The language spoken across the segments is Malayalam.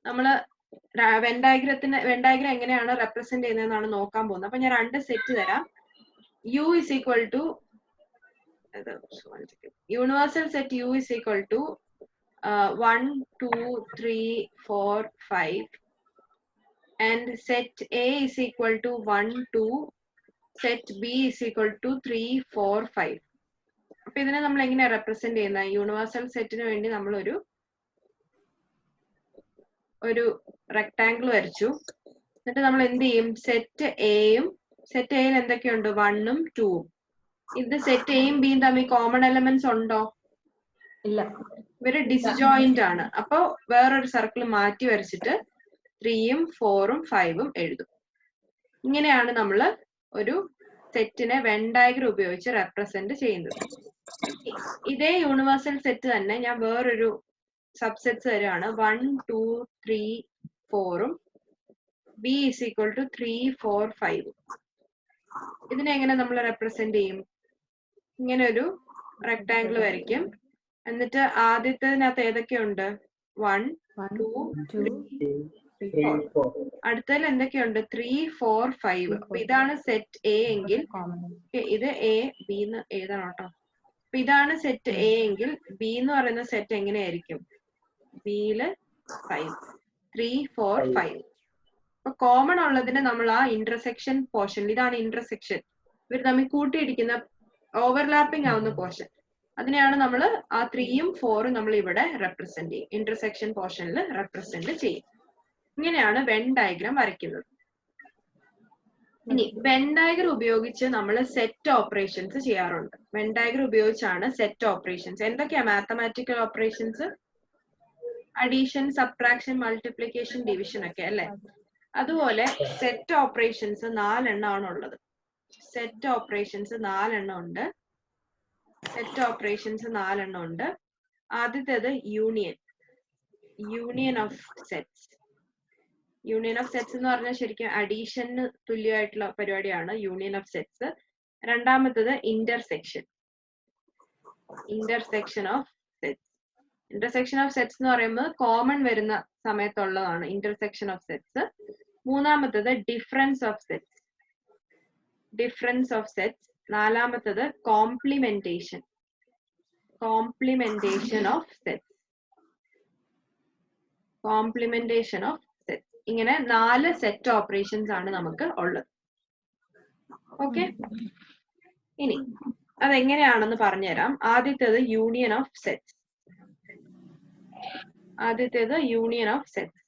നമ്മള് വെൻ ഡയഗ്രം എങ്ങനെയാണ് റെപ്രസെന്റ് ചെയ്യുന്നതെന്നാണ് നോക്കാൻ പോകുന്നത്. അപ്പൊ ഞാൻ 2 സെറ്റ് തരാം. U is equal to universal set U is equal to 1, 2, 3, 4, 5 and set A is equal to 1, 2, set B is equal to 3, 4, 5. അപ്പൊ ഇതിനെ നമ്മൾ എങ്ങനെയാ റെപ്രസെന്റ് ചെയ്യുന്നത്? യൂണിവേഴ്സൽ സെറ്റിന് വേണ്ടി നമ്മൾ ഒരു റെക്ടാംഗിൾ വരച്ചു. എന്നിട്ട് നമ്മൾ എന്ത് ചെയ്യും? സെറ്റ് എയും സെറ്റ് എയിൽ എന്തൊക്കെയുണ്ട്? 1ഉം 2ഉം. ഇത് സെറ്റ് എയും ബിയും തമ്മിൽ കോമൺ എലമെന്റ്സ് ഉണ്ടോ? ഇല്ല. ഇവര് ഡിസ്ജോയിന്റ് ആണ്. അപ്പൊ വേറൊരു സർക്കിൾ മാറ്റി വരച്ചിട്ട് 3ഉം 4ഉം 5ഉം എഴുതും. ഇങ്ങനെയാണ് നമ്മൾ ഒരു സെറ്റിനെ വെൻ ഡയഗ്രം ഉപയോഗിച്ച് റെപ്രസെന്റ് ചെയ്യുന്നത്. ഇതേ യൂണിവേഴ്സൽ സെറ്റ് തന്നെ ഞാൻ വേറൊരു subsets തരുവാണ്. 1, 2, 3, 4ഉം B is equal to 3, 4, 5. ഇതിനെ എങ്ങനെ നമ്മൾ റെപ്രസെന്റ് ചെയ്യും? ഇങ്ങനെ ഒരു റെക്ടാംഗിൾ വരയ്ക്കും. എന്നിട്ട് ആദ്യത്തേതിനകത്ത് ഏതൊക്കെയുണ്ട്? 1, 2, 3, 4. അടുത്തതിൽ എന്തൊക്കെയുണ്ട്? 3, 4, 5. അപ്പൊ ഇതാണ് സെറ്റ് എ എങ്കിൽ ഇത് എ ബി എന്ന് എഴുതണം കേട്ടോ. അപ്പൊ ഇതാണ് സെറ്റ് എ എങ്കിൽ ബി എന്ന് പറയുന്ന സെറ്റ് എങ്ങനെയായിരിക്കും? ബിയില് 5, 3, 4, 5. അപ്പൊ കോമൺ ഉള്ളതിന് നമ്മൾ ആ ഇന്റർസെക്ഷൻ പോർഷൻ, ഇതാണ് ഇന്റർസെക്ഷൻ, ഇവർ തമ്മിൽ കൂട്ടിയിടിക്കുന്ന ഓവർലാപ്പിംഗ് ആവുന്ന പോർഷൻ, അതിനെയാണ് നമ്മൾ ആ 3ഉം 4ഉം നമ്മൾ ഇവിടെ റെപ്രസെന്റ് ചെയ്യും, ഇന്റർസെക്ഷൻ പോർഷനിൽ റെപ്രസെന്റ് ചെയ്യും. ഇങ്ങനെയാണ് വെൻ ഡയഗ്രം വരയ്ക്കുന്നത്. ഇനി വെൻ ഡയഗ്രം ഉപയോഗിച്ച് നമ്മൾ സെറ്റ് ഓപ്പറേഷൻസ് ചെയ്യാറുണ്ട്. വെൻ ഡയഗ്രം ഉപയോഗിച്ചാണ് സെറ്റ് ഓപ്പറേഷൻസ്. എന്തൊക്കെയാ mathematical operations? Addition, subtraction, multiplication, division ഒക്കെ അല്ലെ. അതുപോലെ സെറ്റ് ഓപ്പറേഷൻസ് 4 എണ്ണമാണ് ഉള്ളത്. സെറ്റ് ഓപ്പറേഷൻസ് 4 എണ്ണം ഉണ്ട്. സെറ്റ് ഓപ്പറേഷൻസ് 4 എണ്ണം ഉണ്ട്. ആദ്യത്തേത് union, union of sets. Union of sets എന്ന് പറഞ്ഞാൽ ശരിക്കും അഡീഷന് തുല്യമായിട്ടുള്ള പരിപാടിയാണ് യൂണിയൻ ഓഫ് സെറ്റ്സ്. രണ്ടാമത്തത് intersection, intersection of sets. Intersection of sets എന്ന് പറയുമ്പോൾ കോമൺ വരുന്ന സമയത്തുള്ളതാണ് ഇന്റർസെക്ഷൻ ഓഫ് സെറ്റ്സ്. മൂന്നാമത്തത് difference of sets, difference of sets. നാലാമത്തത് complementation, complementation of sets, complementation of sets. ഇങ്ങനെ 4 സെറ്റ് ഓപ്പറേഷൻസ് ആണ് നമുക്ക് ഉള്ളത്. ഓക്കെ, ഇനി അതെങ്ങനെയാണെന്ന് പറഞ്ഞുതരാം. ആദ്യത്തേത് യൂണിയൻ ഓഫ് സെറ്റ്സ്. ആദ്യത്തേത് union of sets.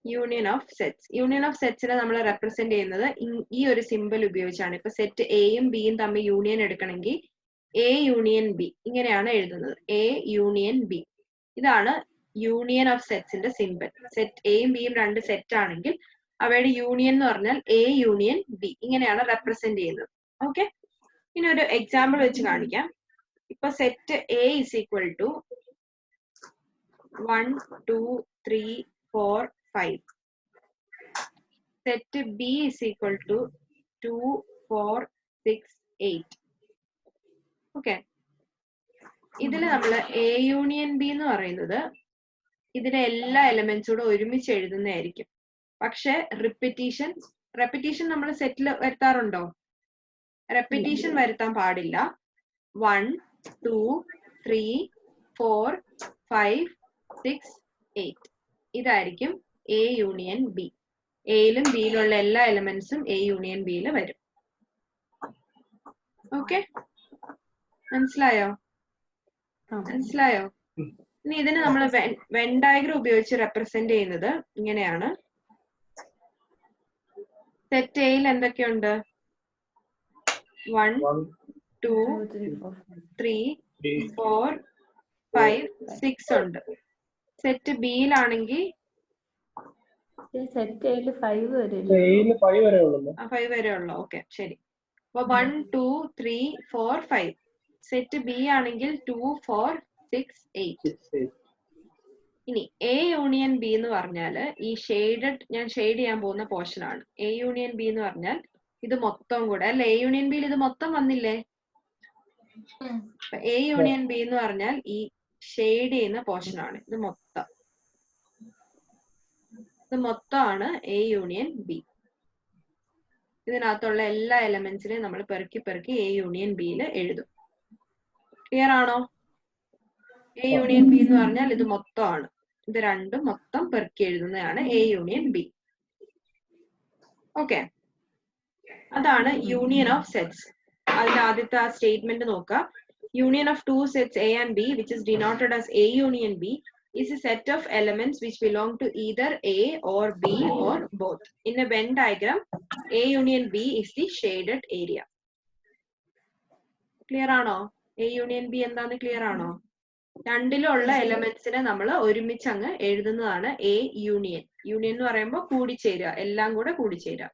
Union of sets. Union of സെറ്റ്സിനെ നമ്മൾ റെപ്രസെന്റ് ചെയ്യുന്നത് ഈ ഒരു സിമ്പിൾ ഉപയോഗിച്ചാണ്. ഇപ്പൊ സെറ്റ് എയും ബിയും തമ്മിൽ യൂണിയൻ എടുക്കണമെങ്കിൽ എ യൂണിയൻ ബി ഇങ്ങനെയാണ് എഴുതുന്നത്. എ യൂണിയൻ ബി, ഇതാണ് യൂണിയൻ ഓഫ് സെറ്റ്സിന്റെ സിമ്പിൾ. സെറ്റ് എയും ബിയും 2 സെറ്റ് ആണെങ്കിൽ അവയുടെ യൂണിയൻ എന്ന് പറഞ്ഞാൽ എ യൂണിയൻ ബി, ഇങ്ങനെയാണ് റെപ്രസെന്റ് ചെയ്യുന്നത്. ഓക്കെ, ഇനി ഒരു എക്സാമ്പിൾ വെച്ച് കാണിക്കാം. ഇപ്പൊ set A is equal to 1, 2, 3, 4, 5. Set B is equal to 2, 4, 6, 8. Okay, ഇതില് നമ്മള് എ യൂണിയൻ ബി എന്ന് പറയുന്നത് ഇതിലെ എല്ലാ എലമെന്റ്സും കൂടെ ഒരുമിച്ച് എഴുതുന്നതായിരിക്കും. പക്ഷെ റെപ്പിറ്റീഷൻ നമ്മൾ സെറ്റിൽ വരുത്താറുണ്ടോ? റെപ്പിറ്റീഷൻ വരുത്താൻ പാടില്ല. 1, 2, 3, 4, 5, 6, 8 ഇതായിരിക്കും എ യൂണിയൻ ബി. എയിലും ബിയിലുള്ള എല്ലാ എലമെന്റ്സും എ യൂണിയൻ ബിയിൽ വരും. ഓക്കെ, മനസ്സിലായോ? മനസ്സിലായോ? ഇനി ഇതിന് നമ്മൾ വെൻ ഡയഗ്രം ഉപയോഗിച്ച് റെപ്രസെന്റ് ചെയ്യുന്നത് ഇങ്ങനെയാണ്. സെറ്റ് എയിൽ എന്തൊക്കെയുണ്ട്? 1, 2, 3, 4, 5, 6 ഉണ്ട്. സെറ്റ് ബിയിലാണെങ്കിൽ സെറ്റ് എയിൽ 5 വരെ ഉള്ളു. ഓക്കെ, ശരി. അപ്പൊ 1, 2, 3, 4, 5. സെറ്റ് ബി ആണെങ്കിൽ 2, 4, 6, 8. ഇനി എ യൂണിയൻ ബി എന്ന് പറഞ്ഞാൽ ഈ ഞാൻ ഷെയ്ഡ് ചെയ്യാൻ പോകുന്ന പോർഷൻ ആണ്. എ യൂണിയൻ ബി എന്ന് പറഞ്ഞാൽ ഇത് മൊത്തം കൂടെ അല്ലെ. എ യൂണിയൻ ബിയിൽ ഇത് മൊത്തം വന്നില്ലേ? എ യൂണിയൻ ബി എന്ന് പറഞ്ഞാൽ ഈ ഷെയ്ഡ് ചെയ്യുന്ന പോർഷൻ ആണ്. ഇത് മൊത്തമാണ് എ യൂണിയൻ ബി. ഇതിനകത്തുള്ള എല്ലാ എലമെന്റ്സിനെയും നമ്മൾ പെറുക്കി പെറുക്കി എ യൂണിയൻ ബിയിൽ എഴുതും. ക്ലിയർ ആണോ? എ യൂണിയൻ ബി എന്ന് പറഞ്ഞാൽ ഇത് മൊത്തമാണ്. ഇത് രണ്ടും മൊത്തം പെറുക്കി എഴുതുന്നതാണ് എ യൂണിയൻ ബി. ഓക്കെ, അതാണ് യൂണിയൻ ഓഫ് സെറ്റ്സ്. അതിന്റെ ആദ്യത്തെ ആ സ്റ്റേറ്റ്മെന്റ് നോക്കുക. Union of two sets A and B which is denoted as A union B is a set of elements which belong to either A or B or both. In a Venn diagram, A union B is the shaded area. Clear ആണോ? A union B എന്താന്ന് ക്ലിയർ ആണോ? രണ്ടിലുള്ള എലമെന്റ്സിനെ നമ്മൾ ഒരുമിച്ച് അങ്ങ് എഴുതുന്നതാണ് എ യൂണിയൻ. യൂണിയൻ എന്ന് പറയുമ്പോൾ കൂടിച്ചേരുക, എല്ലാം കൂടെ കൂടിച്ചേരുക.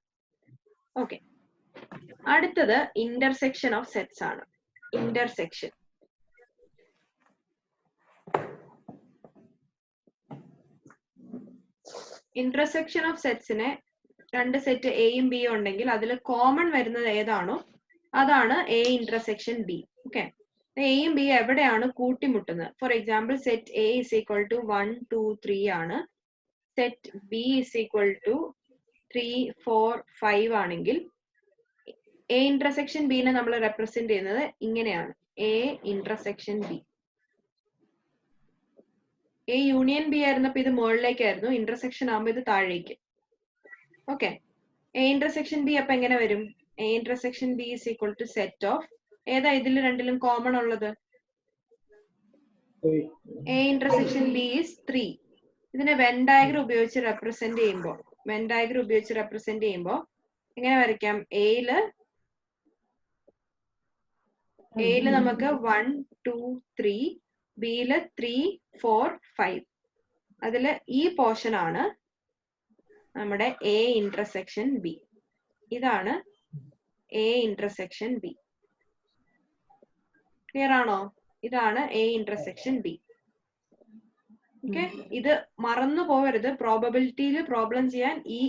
ഓക്കെ, അടുത്തത് ഇന്റർസെക്ഷൻ ഓഫ് സെറ്റ്സ് ആണ്. ഇന്റർസെക്ഷൻ. ഇന്റർസെക്ഷൻ ഓഫ് സെറ്റ്സിനെ രണ്ട് സെറ്റ് എയും ബിയും ഉണ്ടെങ്കിൽ അതിൽ കോമൺ വരുന്നത് ഏതാണോ അതാണ് എ ഇന്റർസെക്ഷൻ ബി. ഓക്കെ, എയും ബി എവിടെയാണ് കൂട്ടിമുട്ടുന്നത്? For example set A is equal to 1 2 3 ആണ്. Set B is equal to 3 4 5 ആണെങ്കിൽ എ ഇന്റർസെക്ഷൻ ബിനെ നമ്മൾ റെപ്രസെന്റ് ചെയ്യുന്നത് ഇങ്ങനെയാണ്, A intersection B. A union B ആയിരുന്നപ്പോ ഇത് മുകളിലേക്കായിരുന്നു, ഇന്റർസെക്ഷൻ ആകുമ്പോൾ ഇത് താഴേക്ക്. ഓക്കെ, എ ഇന്റർസെക്ഷൻ ബി അപ്പൊ എങ്ങനെ വരും? A intersection B is equal to set of ഏതാ ഇതിൽ രണ്ടിലും കോമൺ ഉള്ളത്? A intersection B is 3. ഇതിനെ വെൻ ഡയഗ്രം ഉപയോഗിച്ച് റെപ്രസെന്റ് ചെയ്യുമ്പോൾ എങ്ങനെ വരയ്ക്കാം? എയില് നമുക്ക് 1 2 3, ബിയില് 3 4 5. അതില് ഈ പോർഷൻ ആണ് നമ്മുടെ എ ഇന്റർസെക്ഷൻ ബി. ഇതാണ് എ ഇന്റർസെക്ഷൻ ബി. ക്ലിയർ ആണോ? ഇതാണ് എ ഇന്റർസെക്ഷൻ ബി. ഓക്കെ, ഇത് മറന്നു പോവരുത്. പ്രോബബിലിറ്റിയിൽ പ്രോബ്ലം ചെയ്യാൻ ഈ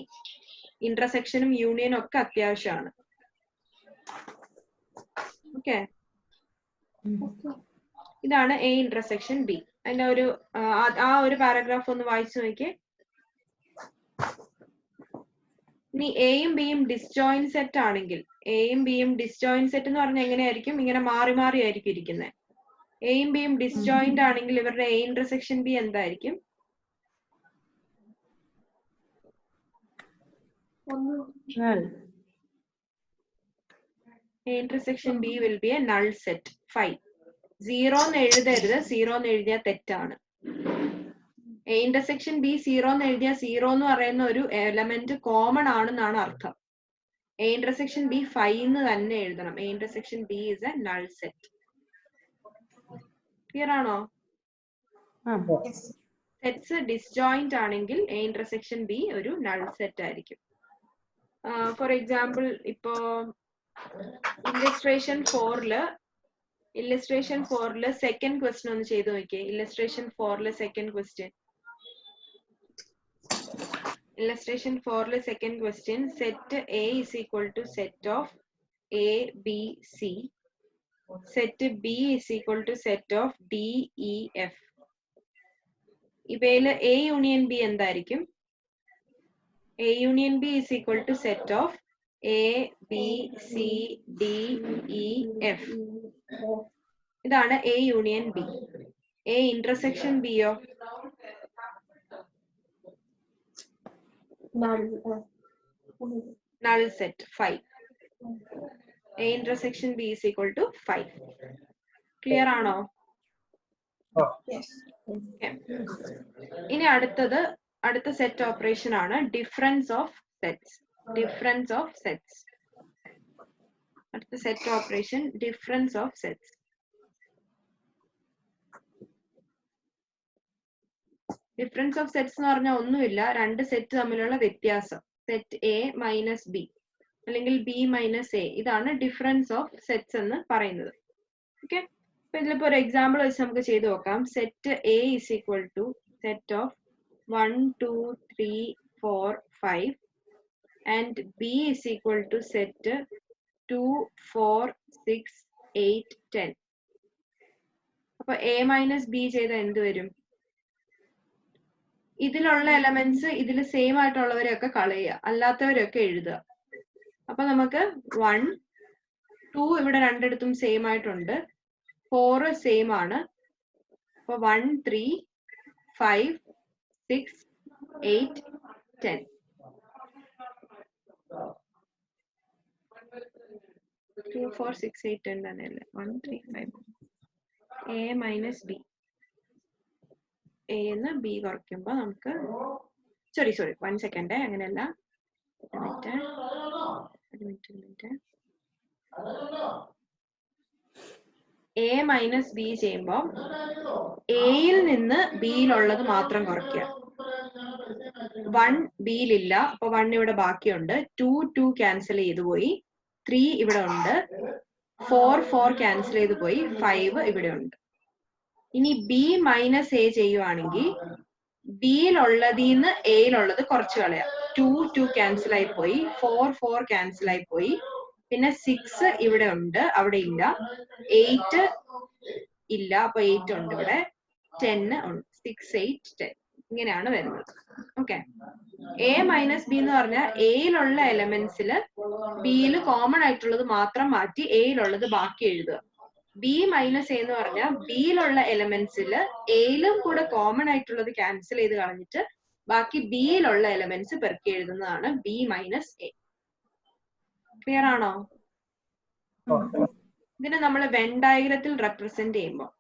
ഇന്റർസെക്ഷനും യൂണിയനും ഒക്കെ അത്യാവശ്യമാണ്. ഓക്കെ, ഇതാണ് എ ഇന്റർസെക്ഷൻ ബി. അതിന്റെ ഒരു പാരഗ്രാഫ് ഒന്ന് വായിച്ചു നോക്കിയേ. ഇനി എയും ബിയും ഡിസ്ജോയിന്റ് സെറ്റ് ആണെങ്കിൽ, എയും ബിയും ഡിസ്ജോയിന്റ് സെറ്റ് എന്ന് പറഞ്ഞാൽ എങ്ങനെയായിരിക്കും? ഇങ്ങനെ മാറി മാറി ആയിരിക്കും ഇരിക്കുന്നത്. എയും ബിയും ഡിസ്ജോയിന്റ് ആണെങ്കിൽ ഇവരുടെ എ ഇന്റർസെക്ഷൻ ബി എന്തായിരിക്കും? A intersection B will be a null set. 5. 0 എന്ന് എഴുതരുത്, 0 എന്ന് എഴുതിയാൽ തെറ്റാണ്. A intersection B 0 എന്ന് എഴുതിയാൽ 0 എന്ന് പറയുന്ന ഒരു എലമെന്റ് കോമൺ ആണെന്നാണ് അർത്ഥം. A intersection B 5 എന്ന് തന്നെ എഴുതണം. A intersection B is a null set. Clear ആണോ? സെറ്റ്സ് ഡിസ്ജോയിന്റ് ആണെങ്കിൽ A intersection B ഒരു null സെറ്റ് ആയിരിക്കും. ഫോർ എക്സാമ്പിൾ ഇപ്പോ ഇല്ലസ്ട്രേഷൻ 4ല് സെക്കൻഡ് ക്വസ്റ്റ്യൻ ഒന്ന് ചെയ്ത് നോക്കിയേ. ഇല്ലസ്ട്രേഷൻ 4ല് second question set A is equal to set of A B C, set B is equal to set of D E F. ഇവയില് എ യൂണിയൻ ബി എന്തായിരിക്കും? A union B is equal to set of A B C D E F. ഇതാണ് A union B. A intersection ബിയോ? null set 5. A intersection B is equal to 5. Clear ആണോ? ഇനി അടുത്ത സെറ്റ് ഓപ്പറേഷൻ ആണ് ഡിഫറൻസ് ഓഫ് സെറ്റ്സ്. അടുത്ത set operation difference of sets. Difference of sets എന്ന് പറഞ്ഞാൽ ഒന്നുമില്ല, രണ്ട് സെറ്റ് തമ്മിലുള്ള വ്യത്യാസം. സെറ്റ് എ മൈനസ് ബി അല്ലെങ്കിൽ ബി മൈനസ് എ, ഇതാണ് ഡിഫറൻസ് ഓഫ് സെറ്റ്സ് എന്ന് പറയുന്നത്. ഓക്കെ, അപ്പൊ ഇതിലിപ്പോ ഒരു എക്സാമ്പിൾ വെച്ച് നമുക്ക് ചെയ്ത് നോക്കാം. Set A is equal to set of 1 2 3 4 5 and B is equal to set 2 4 6 8 10. അപ്പൊ a മൈനസ് ബി ചെയ്ത എന്ത് വരും? ഇതിലുള്ള എലമെന്റ്സ് ഇതിൽ സെയിം ആയിട്ടുള്ളവരെയൊക്കെ കളയുക, അല്ലാത്തവരെയൊക്കെ എഴുതുക. അപ്പൊ നമുക്ക് 1 2 ഇവിടെ രണ്ടിടത്തും സെയിം ആയിട്ടുണ്ട്, 4 സെയിം ആണ്. അപ്പൊ 1 3 5 6 8 10. 2 4 6 8 10 തന്നെയല്ലേ? 1 3 5. a മൈനസ് ബി, എന്ന് ബി കുറയ്ക്കുമ്പോ നമുക്ക് സോറി 1 സെക്കൻഡ്, അങ്ങനെയല്ല, ഒരു മിനിറ്റ്. എ മൈനസ് ബി ചെയ്യുമ്പോ എയിൽ നിന്ന് ബിയിലുള്ളത് മാത്രം കുറയ്ക്കുക. 1 ബിയിലില്ല, അപ്പൊ 1 ഇവിടെ ബാക്കിയുണ്ട്. 2 ക്യാൻസൽ ചെയ്തു പോയി, 3 ഇവിടെ ഉണ്ട്, 4 ക്യാൻസൽ ചെയ്തു പോയി, 5 ഇവിടെ ഉണ്ട്. ഇനി ബി മൈനസ് എ ചെയ്യുവാണെങ്കിൽ ബിയിലുള്ളതിന്ന് എയിലുള്ളത് കുറച്ച് കളയാം. 2 ക്യാൻസൽ ആയി പോയി, 4 ക്യാൻസൽ ആയി പോയി, പിന്നെ 6 ഇവിടെ ഉണ്ട്, അവിടെ ഇല്ല. 8 ഇല്ല, അപ്പൊ 8 ഉണ്ട് ഇവിടെ. 10 ഉണ്ട്. 6 8 10 ഇങ്ങനെയാണ് വരുന്നത്. ഓക്കെ, എ മൈനസ് ബി എന്ന് പറഞ്ഞാൽ എയിലുള്ള എലമെന്റ്സിൽ ബിയിൽ കോമൺ ആയിട്ടുള്ളത് മാത്രം മാറ്റി എയിലുള്ളത് ബാക്കി എഴുതുക. ബി മൈനസ് എ എന്ന് പറഞ്ഞാൽ ബിയിലുള്ള എലമെന്റ്സിൽ എയിലും കൂടെ കോമൺ ആയിട്ടുള്ളത് ക്യാൻസൽ ചെയ്ത് കളഞ്ഞിട്ട് ബാക്കി ബിയിലുള്ള എലമെന്റ്സ് പെറുക്കി എഴുതുന്നതാണ് ബി മൈനസ് എ. ക്ലിയർ ആണോ? ഇതിനെ നമ്മൾ വെൻ ഡയഗ്രത്തിൽ റെപ്രസെന്റ് ചെയ്യുമ്പോൾ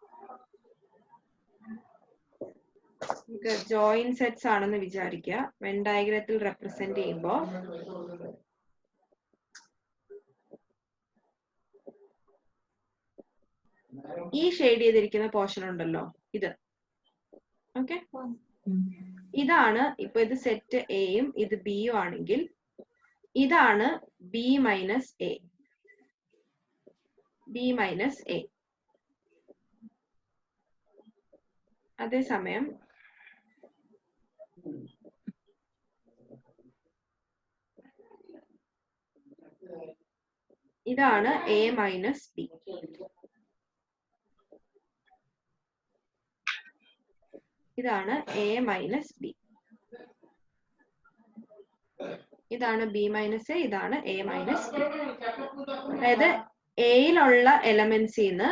ജോയിൻ സെറ്റ്സ് ആണെന്ന് വിചാരിക്കുക. വെൻ ഡയഗ്രത്തിൽ റെപ്രസെന്റ് ചെയ്യുമ്പോൾ ഈ ഷെയ്ഡ് ചെയ്തിരിക്കുന്ന പോർഷൻ ഉണ്ടല്ലോ, ഇത് ഓക്കെ, ഇതാണ്. ഇപ്പൊ ഇത് സെറ്റ് എയും ഇത് ബിയും ആണെങ്കിൽ ഇതാണ് B minus A. B minus A. അതേസമയം ഇതാണ് എ മൈനസ് ബി. ഇതാണ് എ മൈനസ് ബി. ഇതാണ് ബി മൈനസ് എ, ഇതാണ് എ മൈനസ് ബി. അതായത് എയിലുള്ള എലമെന്റ്സിന്ന്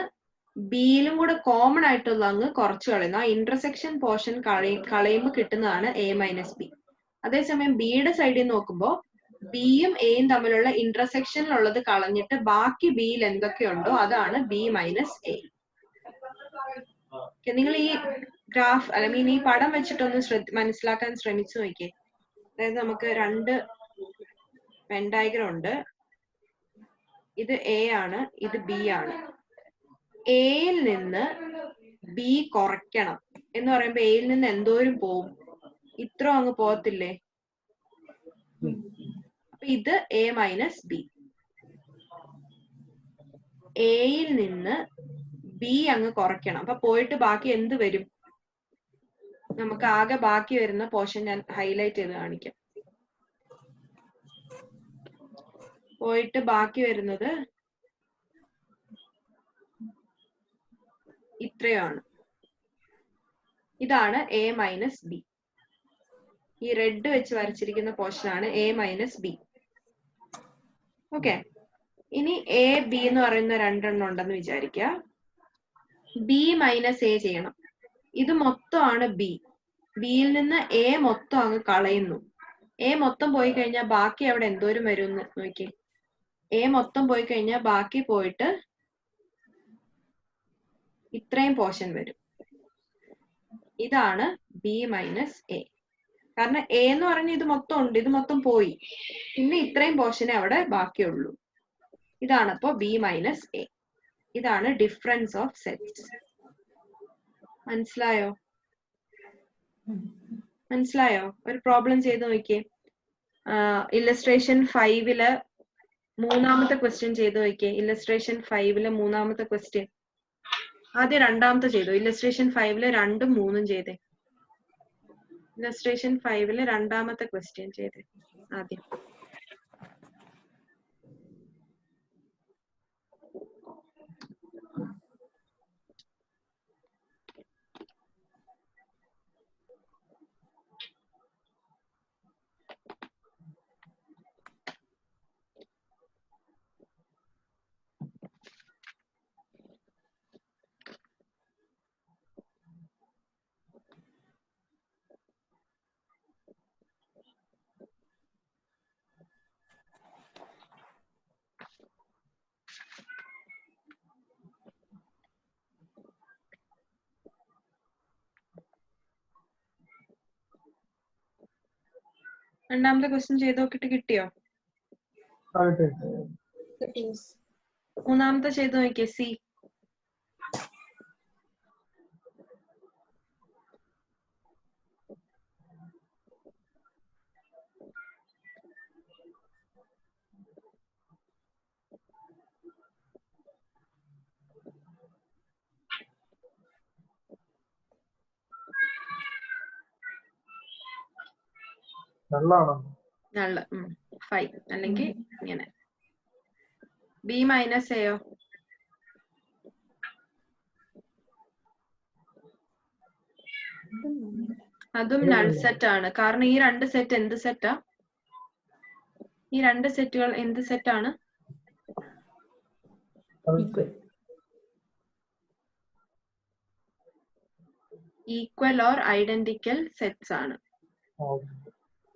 ബിയിലും കൂടെ കോമൺ ആയിട്ടുള്ള അങ്ങ് കുറച്ച് കളയുന്നു. ആ ഇന്റർസെക്ഷൻ പോർഷൻ കളയുമ്പോൾ കിട്ടുന്നതാണ് എ മൈനസ് ബി. അതേസമയം ബിയുടെ സൈഡിൽ നോക്കുമ്പോൾ ബിയും എയും തമ്മിലുള്ള ഇന്റർസെക്ഷനിലുള്ളത് കളഞ്ഞിട്ട് ബാക്കി ബിയിൽ എന്തൊക്കെയുണ്ടോ അതാണ് ബി മൈനസ് എ. നിങ്ങൾ ഈ ഗ്രാഫ് അല്ലെങ്കിൽ ഈ പടം വെച്ചിട്ടൊന്ന് മനസ്സിലാക്കാൻ ശ്രമിച്ചു നോക്കിയേ. അതായത് നമുക്ക് രണ്ട് വെൻ ഡയഗ്രം ഉണ്ട്. ഇത് എ ആണ്, ഇത് ബി ആണ്. എയിൽ നിന്ന് ബി കുറയ്ക്കണം എന്ന് പറയുമ്പോ എയിൽ നിന്ന് എന്തോരം പോവും? ഇത്ര അങ്ങ് പോകത്തില്ലേ? അപ്പൊ ഇത് എ മൈനസ് ബി. എയിൽ നിന്ന് ബി അങ്ങ് കുറയ്ക്കണം. അപ്പൊ പോയിട്ട് ബാക്കി എന്ത് വരും? നമുക്ക് ആകെ ബാക്കി വരുന്ന പോർഷൻ ഞാൻ ഹൈലൈറ്റ് ചെയ്ത് കാണിക്കാം. പോയിട്ട് ബാക്കി വരുന്നത് ഇത്രയാണ്. ഇതാണ് എ മൈനസ് ബി. ഈ റെഡ് വെച്ച് വരച്ചിരിക്കുന്ന പോർഷൻ ആണ് എ മൈനസ് ബി. ഓക്കെ, ഇനി എ ബി എന്ന് പറയുന്ന രണ്ടെണ്ണം ഉണ്ടെന്ന് വിചാരിക്കുക. ബി മൈനസ് എ ചെയ്യണം. ഇത് മൊത്തമാണ് ബി. ബിയിൽ നിന്ന് എ മൊത്തം അങ്ങ് കളയുന്നു. എ മൊത്തം പോയി കഴിഞ്ഞാൽ ബാക്കി അവിടെ എന്തോരം വരും എന്ന് നോക്കി. എ മൊത്തം പോയി കഴിഞ്ഞാൽ ബാക്കി പോയിട്ട് ഇത്രയും പോർഷൻ വരും. ഇതാണ് ബി മൈനസ് എ. കാരണം എ എന്ന് പറഞ്ഞ ഇത് മൊത്തം ഉണ്ട്, ഇത് മൊത്തം പോയി, പിന്നെ ഇത്രയും പോർഷനെ അവിടെ ബാക്കിയുള്ളൂ. ഇതാണ് അപ്പോ ബി മൈനസ് എ. ഇതാണ് ഡിഫറൻസ് ഓഫ് സെറ്റ്സ്. മനസ്സിലായോ? മനസ്സിലായോ? ഒരു പ്രോബ്ലം ചെയ്ത് നോക്കിയേ. ഇല്ലസ്ട്രേഷൻ 5 മൂന്നാമത്തെ ക്വസ്റ്റ്യൻ ചെയ്ത് നോക്കിയേ. ഇല്ലസ്ട്രേഷൻ 5 മൂന്നാമത്തെ ക്വസ്റ്റ്യൻ. ആദ്യം രണ്ടാമത്തെ ചെയ്തു. ഇല്ലസ്ട്രേഷൻ 5 2ഉം 3ഉം ചെയ്തേ. ഇല്ലസ്ട്രേഷൻ 5 രണ്ടാമത്തെ ക്വസ്റ്റ്യൻ ചെയ്തേ ആദ്യം. രണ്ടാമത്തെ ക്വസ്റ്റ്യൻ ചെയ്ത് നോക്കിട്ട് കിട്ടിയോ? മൂന്നാമത്തെ ചെയ്ത് നോക്കിയേ. സി. നള്ള് 5 അല്ലെങ്കിൽ ഇങ്ങനെ. ബി മൈനസ് എയോ? അതും നൾ സെറ്റ് ആണ്. കാരണം ഈ രണ്ട് സെറ്റ് എന്ത് സെറ്റാ? ഈ രണ്ട് സെറ്റുകൾ എന്ത് സെറ്റ് ആണ്? ഈക്വൽ ഓർ ഐഡന്റിക്കൽ സെറ്റ്സ് ആണ്.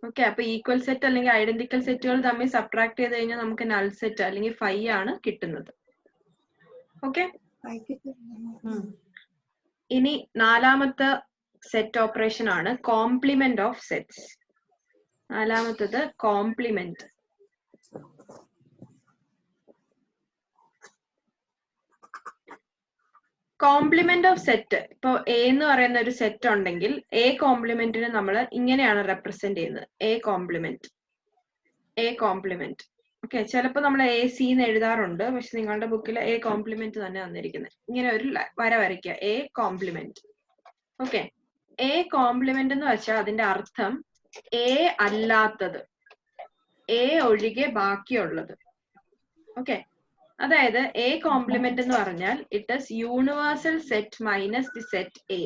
ഓക്കെ, അപ്പൊ ഈക്വൽ സെറ്റ് അല്ലെങ്കിൽ ഐഡന്റിക്കൽ സെറ്റുകൾ തമ്മിൽ സബ്ട്രാക്ട് ചെയ്ത് കഴിഞ്ഞാൽ നമുക്ക് നൾ സെറ്റ് അല്ലെങ്കിൽ 5 ആണ് കിട്ടുന്നത്. ഓക്കെ, ഇനി നാലാമത്തെ സെറ്റ് ഓപ്പറേഷൻ ആണ് കോംപ്ലിമെന്റ് ഓഫ് സെറ്റ്സ്. നാലാമത്തത് കോംപ്ലിമെന്റ്. Complement of set. ഇപ്പൊ എ എന്ന് പറയുന്ന ഒരു സെറ്റ് ഉണ്ടെങ്കിൽ എ കോംപ്ലിമെന്റിന് നമ്മൾ ഇങ്ങനെയാണ് റെപ്രസെന്റ് ചെയ്യുന്നത്. A complement. ഓക്കെ, ചിലപ്പോൾ നമ്മൾ എ സി എന്ന് എഴുതാറുണ്ട്. പക്ഷെ നിങ്ങളുടെ ബുക്കിൽ എ കോംപ്ലിമെന്റ് തന്നെ തന്നിരിക്കുന്നത്. ഇങ്ങനെ ഒരു വര വരയ്ക്കുക, A complement. Okay, A complement എന്ന് വെച്ചാൽ അതിന്റെ അർത്ഥം എ അല്ലാത്തത്, എ ഒഴികെ ബാക്കിയുള്ളത്. ഓക്കെ, അതായത് എ കോംപ്ലിമെന്റ് എന്ന് പറഞ്ഞാൽ it is universal set minus the set A.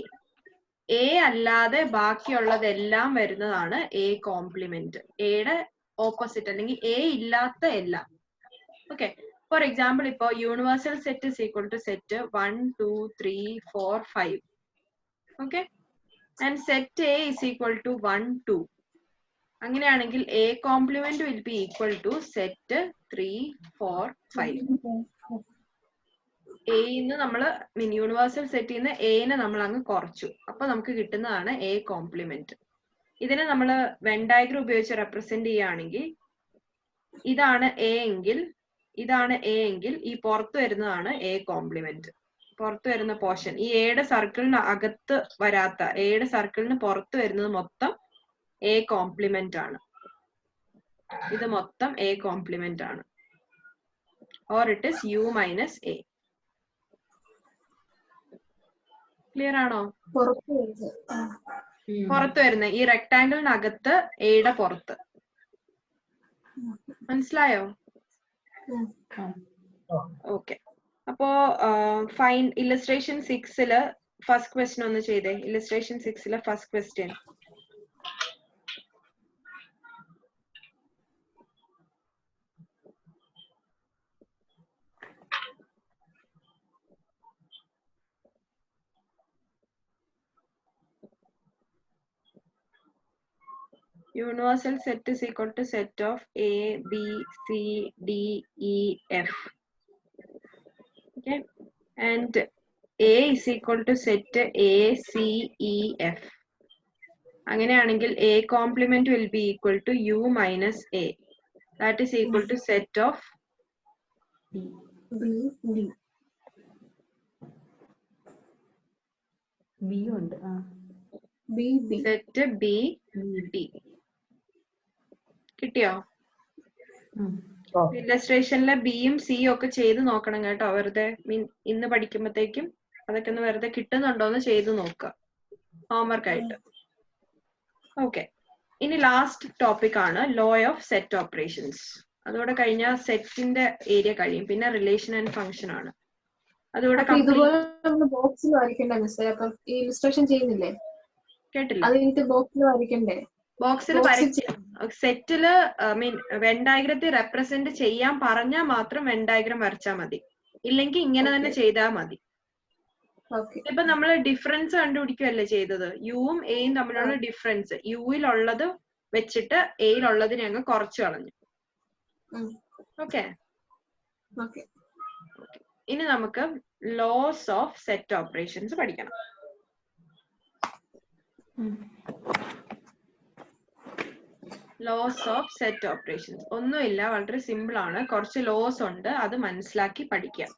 A അല്ലാതെ ബാക്കിയുള്ളതെല്ലാം വരുന്നതാണ് എ കോംപ്ലിമെന്റ്. എയുടെ ഓപ്പോസിറ്റ് അല്ലെങ്കിൽ എ ഇല്ലാത്ത എല്ലാം. ഓക്കെ, ഫോർ എക്സാമ്പിൾ ഇപ്പോ universal set is equal to set 1 2 3 4 5. Okay, and set A is equal to 1 2. അങ്ങനെയാണെങ്കിൽ A complement will be equal to set 3 4 5. എന്ന് നമ്മള് യൂണിവേഴ്സൽ സെറ്റിൽ നിന്ന് എനെ നമ്മൾ അങ്ങ് കുറച്ചു. അപ്പൊ നമുക്ക് കിട്ടുന്നതാണ് എ കോംപ്ലിമെന്റ്. ഇതിനെ നമ്മൾ വെൻ ഡയഗ്രം ഉപയോഗിച്ച് റെപ്രസെന്റ് ചെയ്യുകയാണെങ്കിൽ ഇതാണ് എ എങ്കിൽ ഈ പുറത്ത് വരുന്നതാണ് എ കോംപ്ലിമെന്റ്. പുറത്ത് വരുന്ന പോർഷൻ, ഈ എയുടെ സർക്കിളിന് അകത്ത് വരാത്ത, എയുടെ സർക്കിളിന് പുറത്ത് വരുന്നത് മൊത്തം എ കോംപ്ലിമെന്റ് ആണ്. ഇത് മൊത്തം എ കോംപ്ലിമെന്റ് ആണ്. Or it is U minus A. Clear ആണോ? പുറത്ത് വരുന്ന ഈ റെക്ടാംഗിളിനകത്ത് എയുടെ പുറത്ത്. മനസ്സിലായോ? ഓക്കെ, അപ്പോ ഫൈൻ ഇല്ലസ്ട്രേഷൻ 6 ഫസ്റ്റ് ക്വസ്റ്റ്യൻ ഒന്ന് ചെയ്തേ. Illustration 6 first question. Universal set is equal to set of A, B, C, D, E, F. Okay, and A is equal to set A, C, E, F. അങ്ങനെയാണെങ്കിൽ A complement will be equal to U minus A. That is equal to set of B ഉണ്ട്. set B, D. കിട്ടിയോ? ഇല്ലസ്ട്രേഷനിലെ ബിയും സിയും ഒക്കെ ചെയ്ത് നോക്കണം കേട്ടോ. വെറുതെ ഇന്ന് പഠിക്കുമ്പോഴത്തേക്കും അതൊക്കെ ഒന്ന് വെറുതെ കിട്ടുന്നുണ്ടോന്ന് ചെയ്ത് നോക്കുക ഹോംവർക്ക് ആയിട്ട്. ഓക്കെ, ഇനി ലാസ്റ്റ് ടോപ്പിക് ആണ് ലോ ഓഫ് സെറ്റ് ഓപ്പറേഷൻസ്. അതോടെ കഴിഞ്ഞാൽ സെറ്റിന്റെ ഏരിയ കഴിയും. പിന്നെ റിലേഷൻ ആൻഡ് ഫംഗ്ഷൻ ആണ്. അതോടെ ബോക്സിൽ വരയ്ക്കണ്ടേ മിസ്സേ? അപ്പം ഈ ഇല്ലസ്ട്രേഷൻ ചെയ്യുന്നില്ലേ? കേട്ടില്ല. ബോക്സിൽ വരയ്ക്കണ്ടേ? ബോക്സിൽ സെറ്റില് വെൻ ഡയഗ്രത്തിൽ റെപ്രസെന്റ് ചെയ്യാൻ പറഞ്ഞാൽ മാത്രം വെൻ ഡയഗ്രം വരച്ചാൽ മതി. ഇല്ലെങ്കിൽ ഇങ്ങനെ തന്നെ ചെയ്താൽ മതി. ഇപ്പൊ നമ്മള് ഡിഫറൻസ് കണ്ടുപിടിക്കുകയല്ലേ ചെയ്തത്. യുവും എയും തമ്മിലുള്ള ഡിഫറൻസ് യുവിലുള്ളത് വെച്ചിട്ട് എയിലുള്ളതിനെ അങ്ങ് കുറച്ചു കളഞ്ഞു. ഓക്കെ, ഇനി നമുക്ക് ലോസ് ഓഫ് സെറ്റ് ഓപ്പറേഷൻസ് പഠിക്കണം. ലോസ് ഓഫ് സെറ്റ് ഓപ്പറേഷൻസ് ഒന്നുമില്ല, വളരെ സിമ്പിൾ ആണ്. കുറച്ച് ലോസ് ഉണ്ട്, അത് മനസ്സിലാക്കി പഠിക്കാം.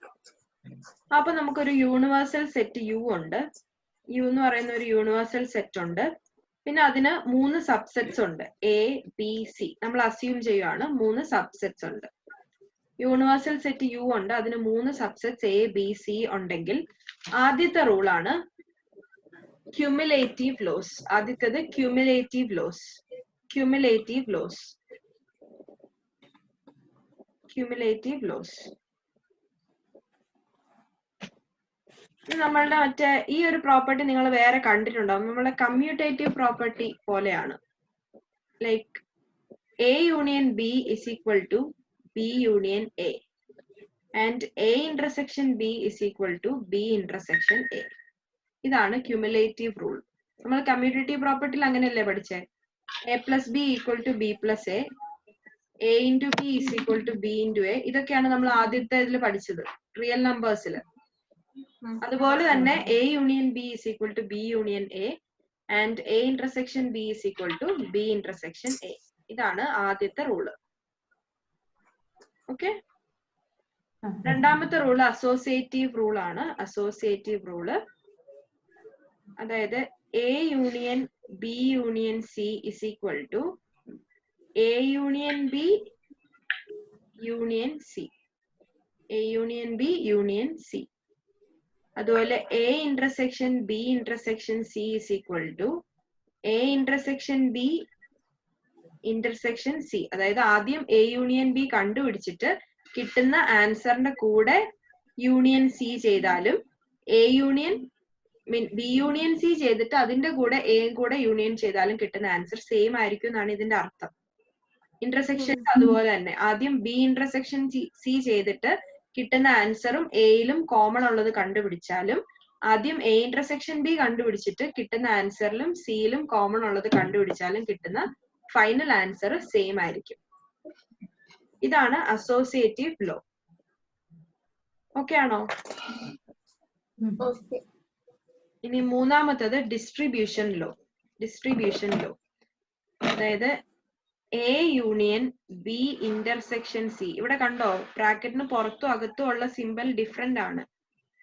അപ്പൊ നമുക്കൊരു യൂണിവേഴ്സൽ സെറ്റ് യു ഉണ്ട്. യു എന്ന് പറയുന്ന ഒരു യൂണിവേഴ്സൽ സെറ്റ് ഉണ്ട്. പിന്നെ അതിന് 3 സബ്സെറ്റ്സ് ഉണ്ട്, എ ബി സി. നമ്മൾ അസ്യൂം ചെയ്യുവാണ് 3 സബ്സെറ്റ്സ് ഉണ്ട്. യൂണിവേഴ്സൽ സെറ്റ് യു ഉണ്ട്, അതിന് 3 സബ്സെറ്റ്സ് എ ബി സി ഉണ്ടെങ്കിൽ ആദ്യത്തെ റൂളാണ് ക്യുമുലേറ്റീവ് ലോസ്. ആദ്യത്തേത് cumulative laws. Cumulative laws. Cumulative laws. നമ്മളുടെ മറ്റേ ഈ ഒരു പ്രോപ്പർട്ടി നിങ്ങൾ വേറെ കണ്ടിട്ടുണ്ടാവും. നമ്മളെ കമ്മ്യൂട്ടേറ്റീവ് പ്രോപ്പർട്ടി പോലെയാണ്. Like A union B is equal to B union A and A intersection B is equal to B intersection A. ഇതാണ് ക്യുമുലേറ്റീവ് റൂൾ. നമ്മൾ കമ്മ്യൂട്ടേറ്റീവ് പ്രോപ്പർട്ടിയിൽ അങ്ങനെയല്ലേ പഠിച്ചേ? A plus B equal to B plus A into B is equal to B into A. ഇതൊക്കെയാണ് നമ്മൾ ആദ്യത്തെ ഇതിൽ പഠിച്ചത് റിയൽ നമ്പേഴ്സിൽ. അതുപോലെ തന്നെ A union B is equal to B union A and A intersection B is equal to B intersection A. ഇതാണ് ആദ്യത്തെ റൂള്. ഓക്കെ. രണ്ടാമത്തെ റൂള് അസോസിയേറ്റീവ് റൂൾ ആണ്. അസോസിയേറ്റീവ് റൂള് അതായത് A union B union C is equal to A union B union C. A union B union C. അതുപോലെ A intersection B intersection C is equal to A intersection B intersection C. അതായത് ആദ്യം എ യൂണിയൻ ബി കണ്ടുപിടിച്ചിട്ട് കിട്ടുന്ന ആൻസറിന്റെ കൂടെ യൂണിയൻ സി ചെയ്താലും A union B union C ചെയ്തിട്ട് അതിന്റെ കൂടെ എയും കൂടെ യൂണിയൻ ചെയ്താലും കിട്ടുന്ന ആൻസർ സെയിം ആയിരിക്കും എന്നാണ് ഇതിന്റെ അർത്ഥം. ഇന്റർസെക്ഷൻ അതുപോലെ തന്നെ ആദ്യം ബി ഇന്റർസെക്ഷൻ സി ചെയ്തിട്ട് കിട്ടുന്ന ആൻസറും എയിലും കോമൺ ഉള്ളത് കണ്ടുപിടിച്ചാലും ആദ്യം എ ഇന്റർസെക്ഷൻ ബി കണ്ടുപിടിച്ചിട്ട് കിട്ടുന്ന ആൻസറിലും സിയിലും കോമൺ ഉള്ളത് കണ്ടുപിടിച്ചാലും കിട്ടുന്ന ഫൈനൽ ആൻസർ സെയിം ആയിരിക്കും. ഇതാണ് അസോസിയേറ്റീവ് ലോ. ഓക്കെ ആണോ? ഇനി മൂന്നാമത്തത് ഡിസ്ട്രിബ്യൂഷൻ ലോ. ഡിസ്ട്രിബ്യൂഷൻ ലോ അതായത് A union B intersection C. ഇവിടെ കണ്ടോ, ബ്രാക്കറ്റിന് പുറത്തും അകത്തും ഉള്ള സിമ്പൽ ഡിഫറെന്റ് ആണ്.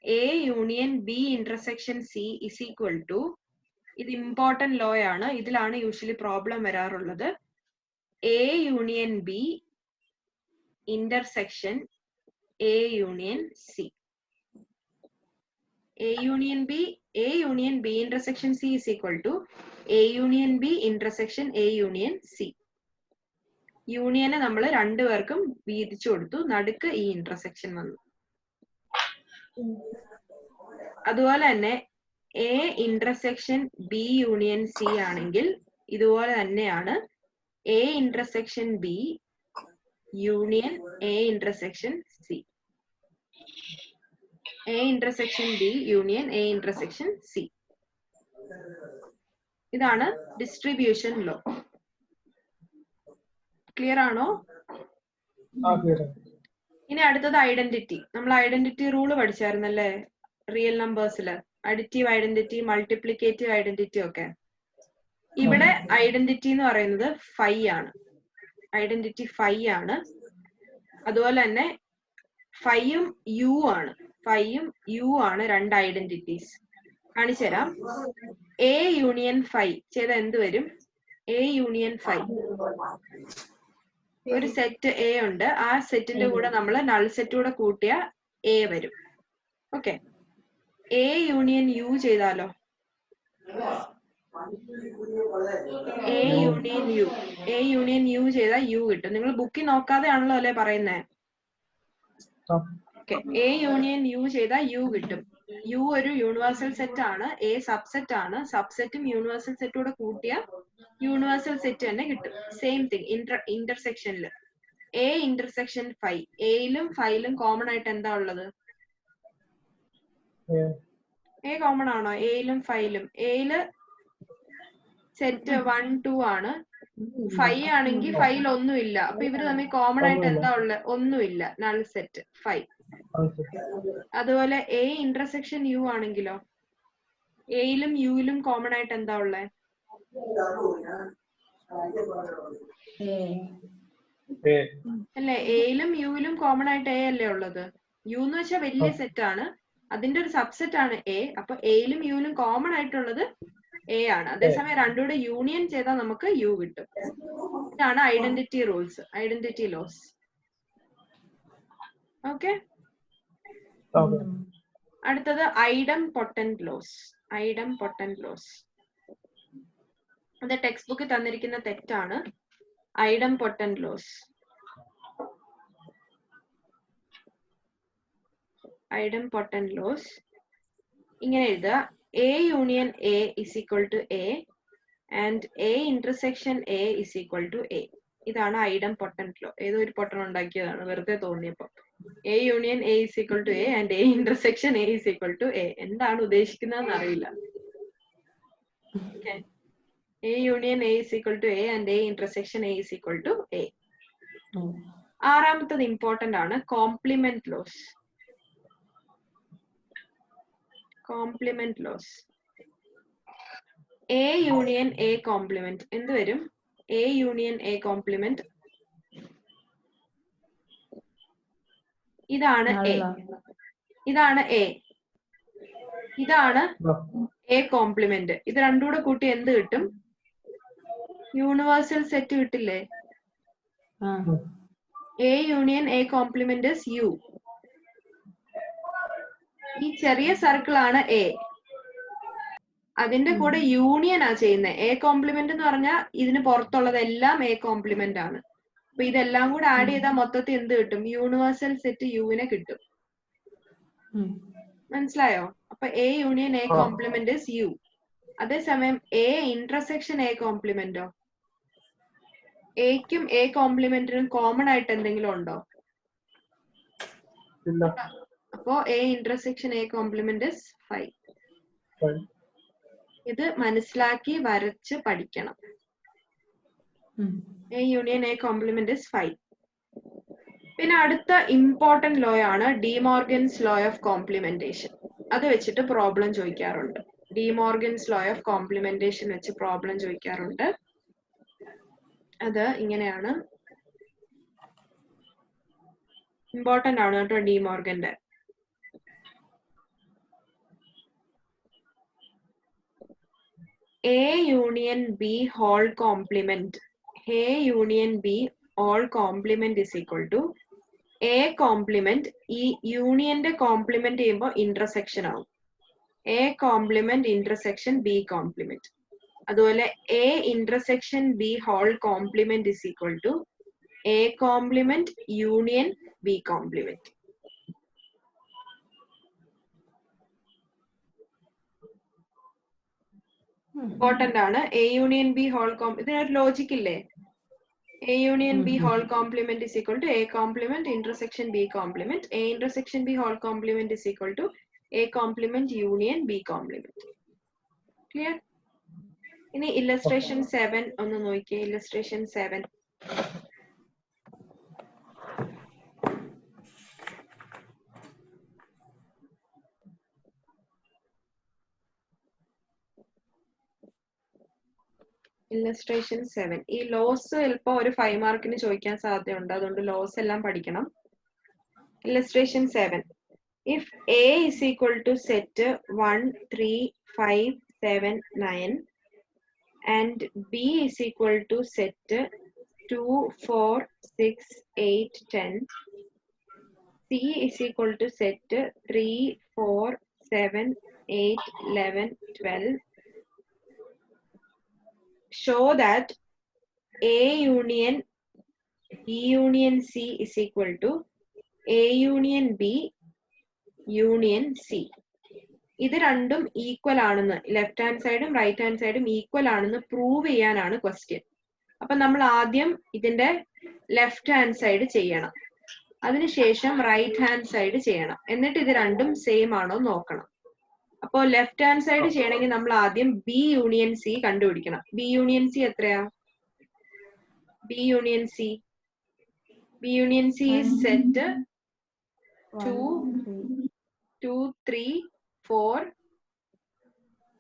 A union B intersection C is equal to, ഇത് ഇമ്പോർട്ടന്റ് ലോ ആണ്, ഇതിലാണ് യൂഷ്വലി പ്രോബ്ലം വരാറുള്ളത്. A union B intersection A union C. A union B intersection C is equal to A union B intersection A union C. യൂണിയനെ നമ്മൾ രണ്ടുപേർക്കും വീതിച്ചു കൊടുത്തു, നടുക്ക് ഈ ഇന്റർസെക്ഷൻ വന്നു. അതുപോലെ തന്നെ A intersection B union C ആണെങ്കിൽ ഇതുപോലെ തന്നെയാണ് A intersection B union A intersection C. A intersection B union A intersection C. ഇതാണ് ഡിസ്ട്രിബ്യൂഷൻ ലോ. ക്ലിയർ ആണോ? ഇനി അടുത്തത് ഐഡന്റിറ്റി. നമ്മൾ ഐഡന്റിറ്റി റൂള് പഠിച്ചായിരുന്നല്ലേ റിയൽ നമ്പേഴ്സിൽ. അഡിറ്റീവ് ഐഡന്റിറ്റി, മൾട്ടിപ്ലിക്കേറ്റീവ് ഐഡന്റിറ്റി ഒക്കെ. ഇവിടെ ഐഡന്റിറ്റി എന്ന് പറയുന്നത് 5 ആണ്. ഐഡന്റിറ്റി 5 ആണ്. അതുപോലെ തന്നെ 5ഉം യു ആണ്. 5ഉം യു ആണ് രണ്ട് ഐഡന്റിറ്റീസ്. കാണിച്ചു തരാം. എ യൂണിയൻ 5 ചെയ്ത എന്ത് വരും? എ യൂണിയൻ 5 ഒരു സെറ്റ് എ ഉണ്ട്, ആ സെറ്റിന്റെ കൂടെ നമ്മൾ നൾ സെറ്റ് കൂടെ കൂട്ടിയ എ വരും. ഓക്കെ. എ യൂണിയൻ യു ചെയ്താലോ? A union U. A union U ചെയ്താൽ യു കിട്ടും. നിങ്ങൾ ബുക്കിൽ നോക്കാതെ ആണല്ലോ അല്ലെ പറയുന്നേ? ഓക്കെ. എ യൂണിയൻ യു ചെയ്താൽ യു കിട്ടും. യു ഒരു യൂണിവേഴ്സൽ സെറ്റ് ആണ്, എ സബ്സെറ്റ് ആണ്. സബ്സെറ്റും യൂണിവേഴ്സൽ സെറ്റും കൂടെ കൂട്ടിയ യൂണിവേഴ്സൽ സെറ്റ് തന്നെ കിട്ടും. സെയിം തിങ് ഇന്റർസെക്ഷനിൽ എ ഇന്റർസെക്ഷൻ 5. എയിലും 5ലും കോമൺ ആയിട്ട് എന്താ ഉള്ളത്? എ കോമൺ ആണോ? എയിലും 5ലും. എയില് സെറ്റ് 1 2 ആണ്. 5 ആണെങ്കിൽ 5ൽ ഒന്നുമില്ല. അപ്പൊ ഇവര് തമ്മിൽ കോമൺ ആയിട്ട് എന്താ ഉള്ളത്? ഒന്നുമില്ല. Null set 5. അതുപോലെ എ ഇന്റർസെക്ഷൻ യു ആണെങ്കിലോ? എയിലും യുയിലും കോമൺ ആയിട്ട് എന്താ ഉള്ളത്? അല്ലേ? എയിലും യുയിലും കോമൺ ആയിട്ട് എ അല്ലേ ഉള്ളത്? യു എന്ന് വെച്ചാൽ വലിയ സെറ്റ് ആണ്, അതിന്റെ ഒരു സബ്സെറ്റ് ആണ് എ. അപ്പൊ എയിലും യുയിലും കോമൺ ആയിട്ടുള്ളത് എ ആണ്. അതേസമയം രണ്ടുകൂടെ യൂണിയൻ ചെയ്താൽ നമുക്ക് യു കിട്ടും. ഇതാണ് identity rules, identity laws. Okay, അടുത്തത് idempotent laws. Idempotent laws അത് ടെക്സ്റ്റ് ബുക്കിൽ തന്നിരിക്കുന്ന തെറ്റാണ്. Idempotent laws. Idempotent laws ഇങ്ങനെ എഴുതുക: A union A is equal to A and A intersection A is equal to A. ഇതാണ് ഐഡം പൊട്ടന്റ് ലോ. ഏതോ ഒരു പൊട്ടൻ ഉണ്ടാക്കിയതാണ്, വെറുതെ തോന്നിയപ്പോ. A union A is equal to A and A intersection A is equal to A. എന്താണ് ഉദ്ദേശിക്കുന്നതെന്ന് അറിയില്ല. A union A is equal to A and A intersection A is equal to A. ആറാമത്തത് ഇമ്പോർട്ടന്റ് ആണ്, complement laws. Complement laws. A union A complement എന്ത് വരും? എ യൂണിയൻ എ കോംപ്ലിമെന്റ് ഇതാണ് എ, ഇതാണ് എ, ഇതാണ് എ കോംപ്ലിമെന്റ്. ഇത് രണ്ടുകൂടെ കൂട്ടി എന്ത് കിട്ടും? യൂണിവേഴ്സൽ സെറ്റ് കിട്ടില്ലേ? A union A complement is U. ഈ ചെറിയ സർക്കിൾ ആണ് എ, അതിന്റെ കൂടെ യൂണിയൻ ആ ചെയ്യുന്നത്. എ കോംപ്ലിമെന്റ് എന്ന് പറഞ്ഞാൽ ഇതിന് പുറത്തുള്ളതെല്ലാം എ കോംപ്ലിമെന്റ് ആണ്. അപ്പൊ ഇതെല്ലാം കൂടെ ആഡ് ചെയ്താൽ മൊത്തത്തിൽ എന്ത് കിട്ടും? യൂണിവേഴ്സൽ സെറ്റ് യുവിനെ കിട്ടും. മനസ്സിലായോ? അപ്പൊ A union A complement is U. അതേസമയം എ ഇന്റർസെക്ഷൻ എ കോംപ്ലിമെന്റോ? എക്കും എ കോംപ്ലിമെന്റിനും കോമൺ ആയിട്ട് എന്തെങ്കിലും ഉണ്ടോ? അപ്പോ A intersection A complement is 5. ഇത് മനസ്സിലാക്കി വരച്ച് പഠിക്കണം. A union A complement is 5. പിന്നെ അടുത്ത ഇമ്പോർട്ടന്റ് ലോ ആണ് ഡിമോർഗൻസ് ലോ ഓഫ് കോംപ്ലിമെന്റേഷൻ. അത് വെച്ചിട്ട് പ്രോബ്ലം ചോദിക്കാറുണ്ട്. ഡിമോർഗൻസ് ലോ ഓഫ് കോംപ്ലിമെന്റേഷൻ വെച്ച് പ്രോബ്ലം ചോദിക്കാറുണ്ട്. അത് ഇങ്ങനെയാണ്, ഇമ്പോർട്ടന്റ് ആണ് കേട്ടോ ഡിമോർഗന്റെ. A union B whole complement, A union B all complement is equal to A complement. ഈ യൂണിയന്റെ കോംപ്ലിമെന്റ് ചെയ്യുമ്പോൾ ഇന്റർസെക്ഷൻ ആവും. A complement intersection B complement. അതുപോലെ A intersection B whole complement is equal to A complement union B complement. Important ആണ്. എ യൂണിയൻ ബി ഹോൾ ഇതിനൊരു ലോജിക് ഇല്ലേ? A union B whole complement is equal to A complement intersection B complement. A intersection B whole complement is equal to A complement union B complement. Clear? ഇനി ഇല്ലസ്ട്രേഷൻ 7 ഒന്ന് നോക്കിയേ. ഇല്ലസ്ട്രേഷൻ 7. ഇല്ലസ്ട്രേഷൻ 7. ഈ ലോസ് ചിലപ്പോ ഒരു 5 മാർക്കിന് ചോദിക്കാൻ സാധ്യതയുണ്ട്, അതുകൊണ്ട് ലോസ് എല്ലാം പഠിക്കണം. Illustration 7. If A is equal to set 1 3 5 7 9 and B is equal to set 2 4 6 8 10, C is equal to set 3 4 7 8 11 12, show that A union B union C is equal to A union B union C. ഇത് രണ്ടും ഈക്വൽ ആണെന്ന്, ലെഫ്റ്റ് ഹാൻഡ് സൈഡും റൈറ്റ് ഹാൻഡ് സൈഡും ഈക്വൽ ആണെന്ന് പ്രൂവ് ചെയ്യാനാണ് ക്വസ്റ്റ്യൻ. അപ്പൊ നമ്മൾ ആദ്യം ഇതിന്റെ ലെഫ്റ്റ് ഹാൻഡ് സൈഡ് ചെയ്യണം, അതിനുശേഷം റൈറ്റ് ഹാൻഡ് സൈഡ് ചെയ്യണം, എന്നിട്ട് ഇത് രണ്ടും സെയിം ആണോ നോക്കണം. അപ്പോൾ ലെഫ്റ്റ് ഹാൻഡ് സൈഡ് ചെയ്യണമെങ്കിൽ നമ്മൾ ആദ്യം ബി യൂണിയൻ സി കണ്ടുപിടിക്കണം. ബി യൂണിയൻ സി എത്രയാ? B union C, B union C set 2 2 3 4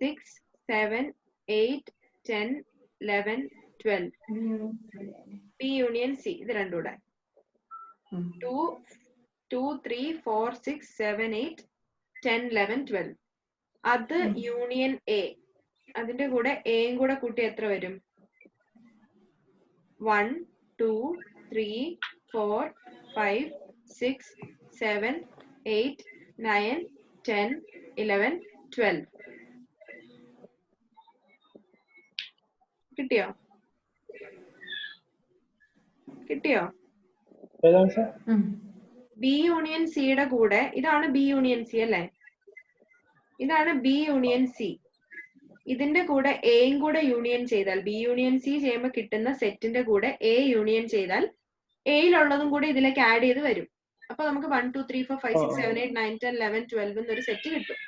6 7 8 10 11 12. B union C ഇത് രണ്ടും കൂടെ 2 2 3 4 6 7 8 10 11 12. അത് യൂണിയൻ A. അതിന്റെ കൂടെ എയും കൂടെ കൂട്ടി എത്ര വരും? 1 2 3 4 5 6 7 8 9 10 11 12. കിട്ടിയോ? കിട്ടിയോ? ബി യൂണിയൻ സിയുടെ കൂടെ ഇതാണ് ബി യൂണിയൻ സി അല്ലേ? ഇതാണ് ബി യൂണിയൻ സി. ഇതിന്റെ കൂടെ എയും കൂടെ യൂണിയൻ ചെയ്താൽ ബി യൂണിയൻ സി ചെയ്യുമ്പോൾ കിട്ടുന്ന സെറ്റിന്റെ കൂടെ എ യൂണിയൻ ചെയ്താൽ എയിലുള്ളതും കൂടി ഇതിലേക്ക് ആഡ് ചെയ്ത് വരും. അപ്പൊ നമുക്ക് 1 2 3 4 5 6 7 8 9 10 11 12 എന്നൊരു സെറ്റ് കിട്ടും.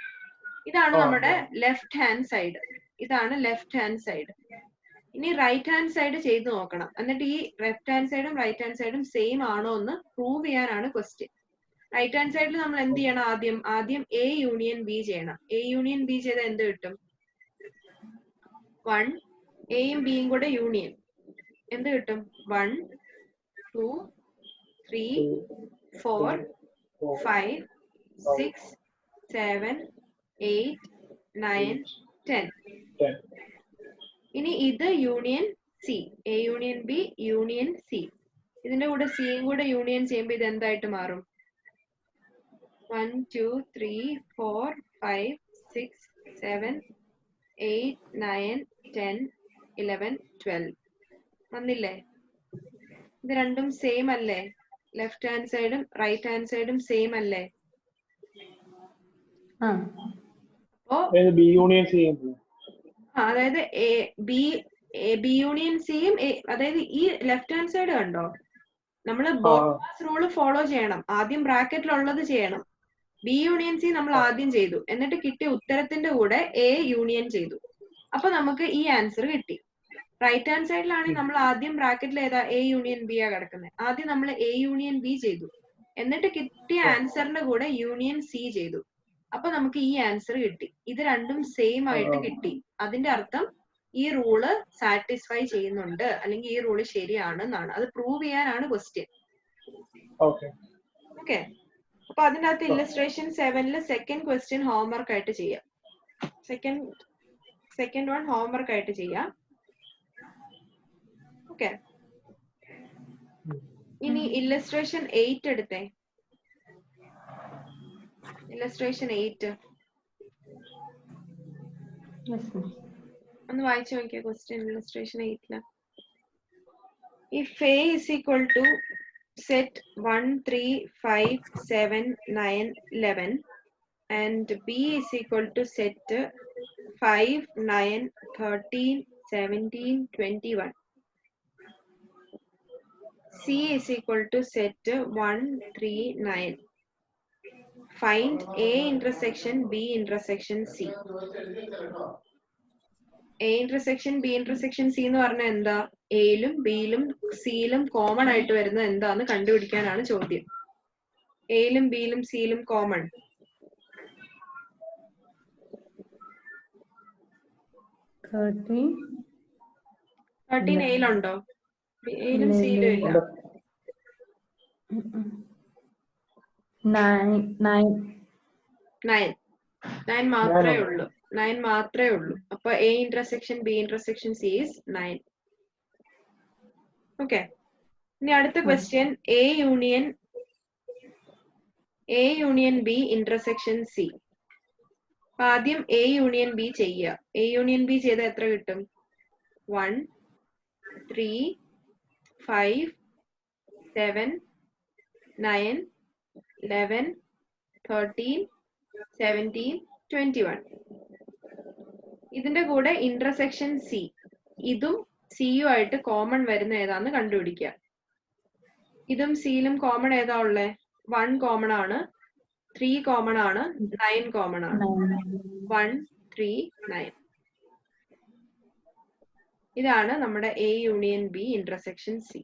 ഇതാണ് നമ്മുടെ ലെഫ്റ്റ് ഹാൻഡ് സൈഡ്. ഇതാണ് ലെഫ്റ്റ് ഹാൻഡ് സൈഡ്. ഇനി റൈറ്റ് ഹാൻഡ് സൈഡ് ചെയ്ത് നോക്കണം. എന്നിട്ട് ഈ ലെഫ്റ്റ് ഹാൻഡ് സൈഡും റൈറ്റ് ഹാൻഡ് സൈഡും സെയിം ആണോ എന്ന് പ്രൂവ് ചെയ്യാനാണ് ക്വസ്റ്റ്യൻ. റൈറ്റ് ഹാൻഡ് സൈഡിൽ നമ്മൾ എന്ത് ചെയ്യണം? ആദ്യം എ യൂണിയൻ ബി ചെയ്യണം. എ യൂണിയൻ ബി ചെയ്താൽ എന്ത് കിട്ടും? 1 എയും ബിയും കൂടെ യൂണിയൻ എന്ത് കിട്ടും? 1 2 3 4 5 6 7 8 9 10. ഇനി ഇത് union C. A union B union C. ഇതിന്റെ കൂടെ സിയും കൂടെ യൂണിയൻ ചെയ്യുമ്പോൾ ഇത് എന്തായിട്ട് മാറും? 1 2 3 4 5 6 7 8 9 10 11 12. വന്നില്ലേ? ഇത് രണ്ടും സെയിം അല്ലേ? ലെഫ്റ്റ് ഹാൻഡ് സൈഡും റൈറ്റ് ഹാൻഡ് സൈഡും സെയിം അല്ലേ? അതായത് ബി യൂണിയൻ സിയും അതായത് ഈ ലെഫ്റ്റ് ഹാൻഡ് സൈഡ് കണ്ടോ? നമ്മൾ ബോക്സ് റൂള് ഫോളോ ചെയ്യണം. ആദ്യം ബ്രാക്കറ്റിലുള്ളത് ചെയ്യണം. ബി യൂണിയൻ സി നമ്മൾ ആദ്യം ചെയ്തു. എന്നിട്ട് കിട്ടിയ ഉത്തരത്തിന്റെ കൂടെ എ യൂണിയൻ ചെയ്തു. അപ്പൊ നമുക്ക് ഈ ആൻസർ കിട്ടി. റൈറ്റ് ഹാൻഡ് സൈഡിലാണെങ്കിൽ നമ്മൾ ആദ്യം ബ്രാക്കറ്റിൽ ഏതാ? എ യൂണിയൻ ബി ആ കിടക്കുന്നത്. ആദ്യം നമ്മൾ എ യൂണിയൻ ബി ചെയ്തു. എന്നിട്ട് കിട്ടിയ ആൻസറിന്റെ കൂടെ യൂണിയൻ സി ചെയ്തു. അപ്പൊ നമുക്ക് ഈ ആൻസർ കിട്ടി. ഇത് രണ്ടും സെയിം ആയിട്ട് കിട്ടി. അതിന്റെ അർത്ഥം ഈ റൂള് സാറ്റിസ്ഫൈ ചെയ്യുന്നുണ്ട്, അല്ലെങ്കിൽ ഈ റൂള് ശരിയാണ് എന്നാണ്. അത് പ്രൂവ് ചെയ്യാനാണ് ക്വസ്റ്റ്യൻ. ഓക്കെ. അപ്പൊ അതിന്റെ അകത്ത് ഇല്ലസ്ട്രേഷൻ 7 സെക്കൻഡ് ക്വസ്റ്റ്യൻ ഹോംവർക്ക് ആയിട്ട് ചെയ്യാം. സെക്കൻഡ് വൺ ഹോംവർക്ക് ആയിട്ട് ചെയ്യാം. ഓക്കെ. ഇനി ഇല്ലസ്ട്രേഷൻ 8 എടുത്തേ. ഇല്ലസ്ട്രേഷൻ 8 ഒന്ന് വായിച്ചു നോക്കിയ question. Illustration 8 if A is equal to set 1 3 5 7 9 11 and B is equal to set 5 9 13 17 21, C is equal to set 1 3 9. Find A intersection B intersection C. A intersection B intersection C എന്ന് പറഞ്ഞാൽ എന്താ? എയിലും ബിയിലും സിയിലും കോമൺ ആയിട്ട് വരുന്നത് എന്താന്ന് കണ്ടുപിടിക്കാനാണ് ചോദ്യം. എയിലും ബിയിലും സിയിലും കോമൺ 13 എയിലുണ്ടോ? എയിലും സിയിലും ഇല്ല. 9 മാത്രമേ ഉള്ളൂ. 9 മാത്രമേ ഉള്ളൂ. അപ്പൊ A intersection B intersection C is 9. Okay. ഇനി അടുത്ത question A union B intersection C. ആദ്യം എ യൂണിയൻ ബി ചെയ്യുക. എ യൂണിയൻ ബി ചെയ്താൽ എത്ര കിട്ടും? 1 3 5 7 9 11 13 17 21. ഇതിന്റെ കൂടെ ഇന്റർസെക്ഷൻ സി. ഇതും സിയും ആയിട്ട് കോമൺ വരുന്ന ഏതാന്ന് കണ്ടുപിടിക്കുക. ഇതും സിയിലും കോമൺ ഏതാ ഉള്ളത്? 1 കോമൺ ആണ്, 3 കോമൺ ആണ്, 9 കോമൺ ആണ്. 1 3 9. ഇതാണ് നമ്മുടെ A union B intersection C.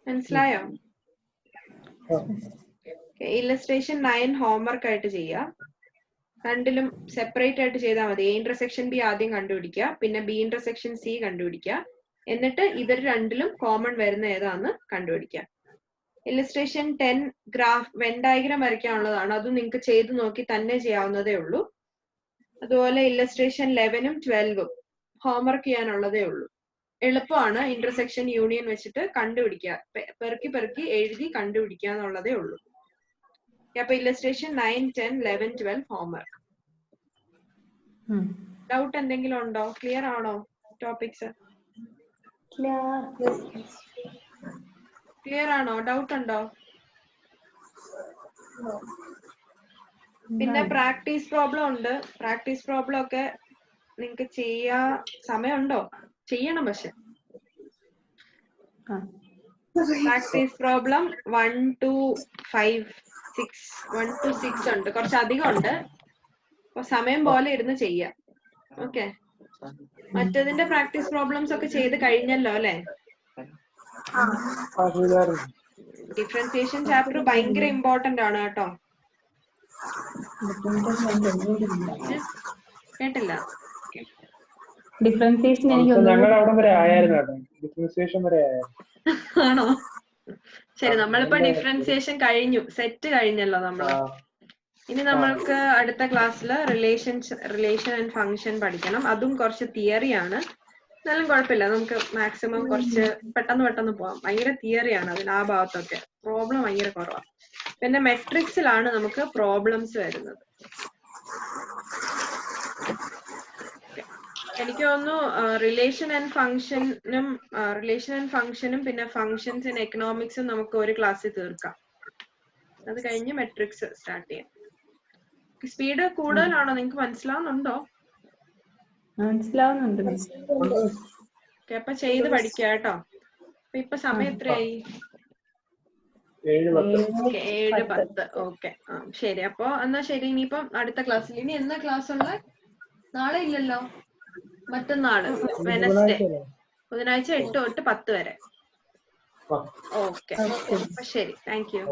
മനസ്സിലായോ? ഇല്ലസ്ട്രേഷൻ 9 ഹോംവർക്ക് ആയിട്ട് ചെയ്യാം. രണ്ടിലും സെപ്പറേറ്റ് ആയിട്ട് ചെയ്താൽ മതി. എ ഇന്റർസെക്ഷൻ ബി ആദ്യം കണ്ടുപിടിക്കുക, പിന്നെ ബി ഇന്റർസെക്ഷൻ സി കണ്ടുപിടിക്കുക, എന്നിട്ട് ഇവർ രണ്ടിലും കോമൺ വരുന്ന ഏതാന്ന് കണ്ടുപിടിക്കുക. ഇല്ലസ്ട്രേഷൻ 10 ഗ്രാഫ് വെൻ ഡയഗ്രാം വരയ്ക്കാനുള്ളതാണ്. അതും നിങ്ങൾക്ക് ചെയ്ത് നോക്കി തന്നെ ചെയ്യാവുന്നതേ ഉള്ളൂ. അതുപോലെ ഇല്ലസ്ട്രേഷൻ 11ഉം 12ഉം ഹോംവർക്ക് ചെയ്യാനുള്ളതേ ഉള്ളൂ. എളുപ്പമാണ്. ഇന്റർസെക്ഷൻ യൂണിയൻ വെച്ചിട്ട് കണ്ടുപിടിക്കുക, പെറുക്കി പെറുക്കി എഴുതി കണ്ടുപിടിക്കുക എന്നുള്ളതേ ഉള്ളൂ. അപ്പൊ ഇല്ലസ്ട്രേഷൻ 9, 10, 11, 12 ഹോംവർക്ക്. ഡൗട്ട് എന്തെങ്കിലും ഉണ്ടോ? ക്ലിയർ ആണോ ടോപ്പിക്സ്? ക്ലിയർ ആണോ? ഡൗട്ട് ഉണ്ടോ? പിന്നെ പ്രാക്ടീസ് പ്രോബ്ലം ഉണ്ട്. പ്രാക്ടീസ് പ്രോബ്ലം ഒക്കെ നിങ്ങക്ക് ചെയ്യാ സമയമുണ്ടോ? ചെയ്യണം. പക്ഷെ പ്രാക്ടീസ് പ്രോബ്ലം 1 to 5, 6, 1 to 6 ഉണ്ട്. കുറച്ച് അധികം ഉണ്ട്. അപ്പൊ സമയം പോലെ ഇരുന്ന് ചെയ്യാം. ഓക്കെ. മറ്റതിന്റെ പ്രാക്ടീസ് പ്രോബ്ലംസ് ഒക്കെ ചെയ്ത് കഴിഞ്ഞല്ലോ അല്ലെ? ഡിഫറൻസിയേഷൻ ചാപ്റ്റർ ഭയങ്കര ഇമ്പോർട്ടന്റ് ആണ് കേട്ടോ. കേട്ടില്ല? ഡിഫറൻസിയേഷൻ ആണോ? ശരി, നമ്മളിപ്പോ ഡിഫറൻസിയേഷൻ കഴിഞ്ഞു, സെറ്റ് കഴിഞ്ഞല്ലോ നമ്മള്. ഇനി നമ്മൾക്ക് അടുത്ത ക്ലാസ്സിൽ റിലേഷൻ ആൻഡ് ഫംഗ്ഷൻ പഠിക്കണം. അതും കുറച്ച് തിയറി ആണ്. എന്നാലും കുഴപ്പമില്ല, നമുക്ക് മാക്സിമം കുറച്ച് പെട്ടെന്ന് പോവാം. ഭയങ്കര തിയറിയാണ് അതിന്, ആ ഭാഗത്തൊക്കെ പ്രോബ്ലം ഭയങ്കര കുറവാണ്. പിന്നെ മെട്രിക്സിലാണ് നമുക്ക് പ്രോബ്ലംസ് വരുന്നത്. എനിക്ക് തോന്നുന്നു റിലേഷൻ ആൻഡ് ഫംഗ്ഷനും പിന്നെ ഫംഗ്ഷൻസ് ഇൻ എക്കണോമിക്സും നമുക്ക് ഒരു ക്ലാസ്സിൽ തീർക്കാം. അത് കഴിഞ്ഞ് മെട്രിക്സ് സ്റ്റാർട്ട് ചെയ്യാം. സ്പീഡ് കൂടുതലാണോ? നിങ്ങൾക്ക് മനസ്സിലാവുന്നുണ്ടോ? മനസ്സിലാവുന്നുണ്ട്. അപ്പൊ ചെയ്ത് പഠിക്കുക കേട്ടോ. ഇപ്പൊ സമയം എത്രയായി? 7:10. ഓക്കെ, ശരി. അപ്പൊ എന്നാ ശരി. ഇനിയിപ്പം അടുത്ത ക്ലാസ്സിൽ, ഇനി എന്നാ ക്ലാസ് ഉള്ളത്? നാളെ ഇല്ലല്ലോ, മറ്റന്നാള് വെനസ്ഡേ, ബുധനാഴ്ച 8 തൊട്ട് 10 വരെ. ഓക്കെ, അപ്പൊ ശരി. Thank you.